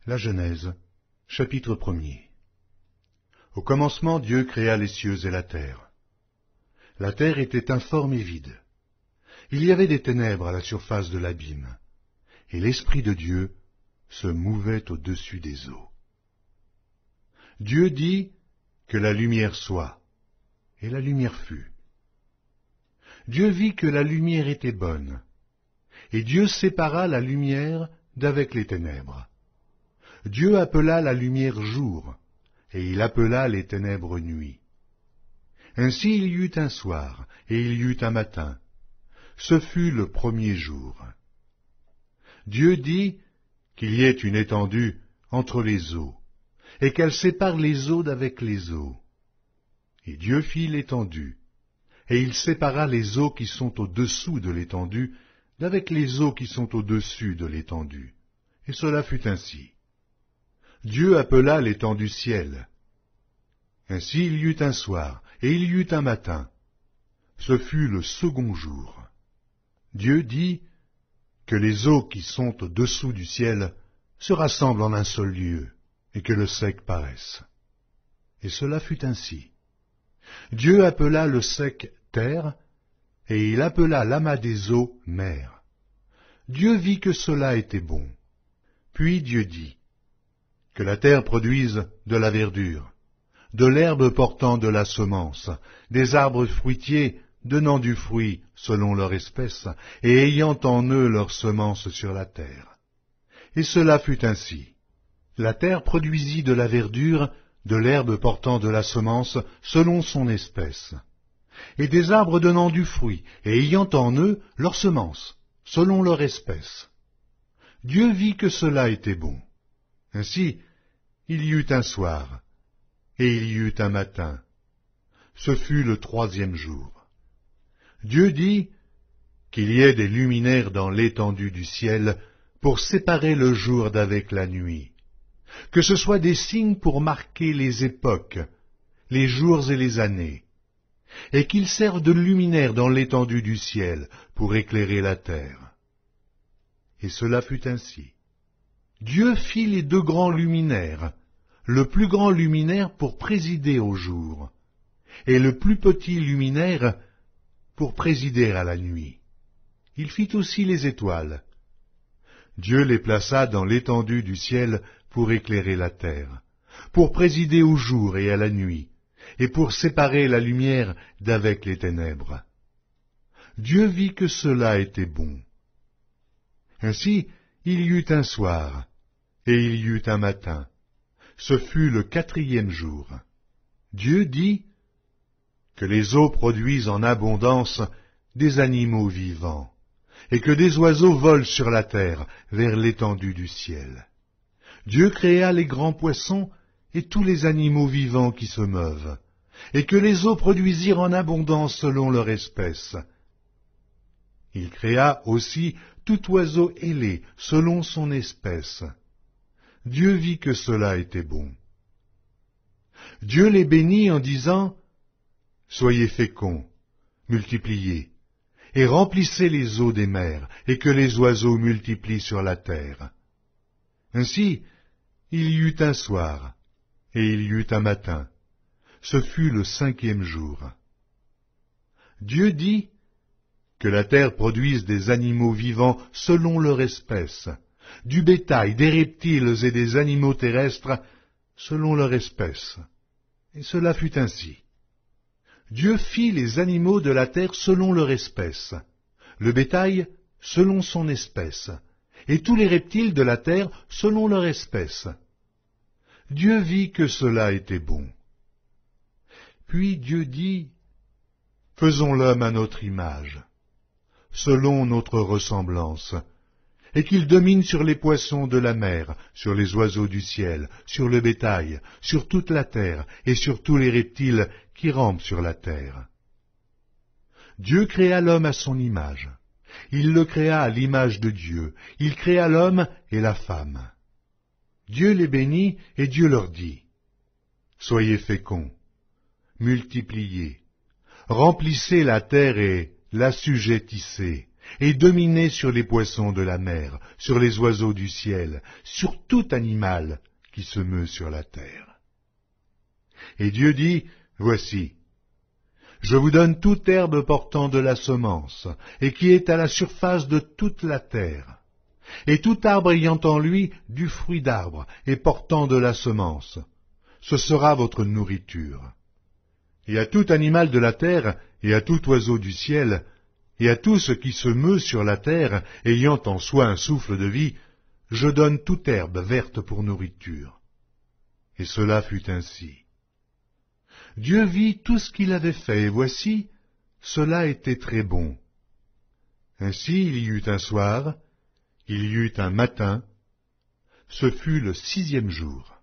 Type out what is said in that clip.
La Genèse, chapitre 1er. Au commencement, Dieu créa les cieux et la terre. La terre était informe et vide. Il y avait des ténèbres à la surface de l'abîme, et l'Esprit de Dieu se mouvait au-dessus des eaux. Dieu dit que la lumière soit, et la lumière fut. Dieu vit que la lumière était bonne, et Dieu sépara la lumière d'avec les ténèbres. Dieu appela la lumière jour, et il appela les ténèbres nuit. Ainsi il y eut un soir, et il y eut un matin. Ce fut le premier jour. Dieu dit qu'il y ait une étendue entre les eaux, et qu'elle sépare les eaux d'avec les eaux. Et Dieu fit l'étendue, et il sépara les eaux qui sont au-dessous de l'étendue d'avec les eaux qui sont au-dessus de l'étendue. Et cela fut ainsi. Dieu appela l'étendue ciel. Ainsi il y eut un soir, et il y eut un matin. Ce fut le second jour. Dieu dit que les eaux qui sont au-dessous du ciel se rassemblent en un seul lieu, et que le sec paraisse. Et cela fut ainsi. Dieu appela le sec terre, et il appela l'amas des eaux mer. Dieu vit que cela était bon. Puis Dieu dit que la terre produise de la verdure, de l'herbe portant de la semence, des arbres fruitiers donnant du fruit selon leur espèce, et ayant en eux leur semence sur la terre. Et cela fut ainsi. La terre produisit de la verdure, de l'herbe portant de la semence selon son espèce, et des arbres donnant du fruit, et ayant en eux leur semence, selon leur espèce. Dieu vit que cela était bon. Ainsi, il y eut un soir, et il y eut un matin. Ce fut le troisième jour. Dieu dit qu'il y ait des luminaires dans l'étendue du ciel pour séparer le jour d'avec la nuit, que ce soit des signes pour marquer les époques, les jours et les années, et qu'ils servent de luminaires dans l'étendue du ciel pour éclairer la terre. Et cela fut ainsi. Dieu fit les deux grands luminaires, le plus grand luminaire pour présider au jour, et le plus petit luminaire pour présider à la nuit. Il fit aussi les étoiles. Dieu les plaça dans l'étendue du ciel pour éclairer la terre, pour présider au jour et à la nuit, et pour séparer la lumière d'avec les ténèbres. Dieu vit que cela était bon. Ainsi, il y eut un soir, et il y eut un matin. Ce fut le quatrième jour. Dieu dit que les eaux produisent en abondance des animaux vivants, et que des oiseaux volent sur la terre vers l'étendue du ciel. Dieu créa les grands poissons et tous les animaux vivants qui se meuvent, et que les eaux produisirent en abondance selon leur espèce. Il créa aussi tout oiseau ailé selon son espèce. Dieu vit que cela était bon. Dieu les bénit en disant « Soyez féconds, multipliez, et remplissez les eaux des mers, et que les oiseaux multiplient sur la terre. » Ainsi, il y eut un soir, et il y eut un matin. Ce fut le cinquième jour. Dieu dit que la terre produise des animaux vivants selon leur espèce, du bétail, des reptiles et des animaux terrestres selon leur espèce. Et cela fut ainsi. Dieu fit les animaux de la terre selon leur espèce, le bétail selon son espèce, et tous les reptiles de la terre selon leur espèce. Dieu vit que cela était bon. Puis Dieu dit, « Faisons l'homme à notre image, selon notre ressemblance, et qu'il domine sur les poissons de la mer, sur les oiseaux du ciel, sur le bétail, sur toute la terre, et sur tous les reptiles qui rampent sur la terre. » Dieu créa l'homme à son image. Il le créa à l'image de Dieu. Il créa l'homme et la femme. Dieu les bénit, et Dieu leur dit, « Soyez féconds, multipliez, remplissez la terre et l'assujettissez, et dominez sur les poissons de la mer, sur les oiseaux du ciel, sur tout animal qui se meut sur la terre. Et Dieu dit, voici, je vous donne toute herbe portant de la semence, et qui est à la surface de toute la terre, et tout arbre ayant en lui du fruit d'arbre, et portant de la semence. Ce sera votre nourriture. Et à tout animal de la terre, et à tout oiseau du ciel, et à tout ce qui se meut sur la terre, ayant en soi un souffle de vie, je donne toute herbe verte pour nourriture. Et cela fut ainsi. Dieu vit tout ce qu'il avait fait, et voici, cela était très bon. Ainsi il y eut un soir, il y eut un matin, ce fut le 6e jour.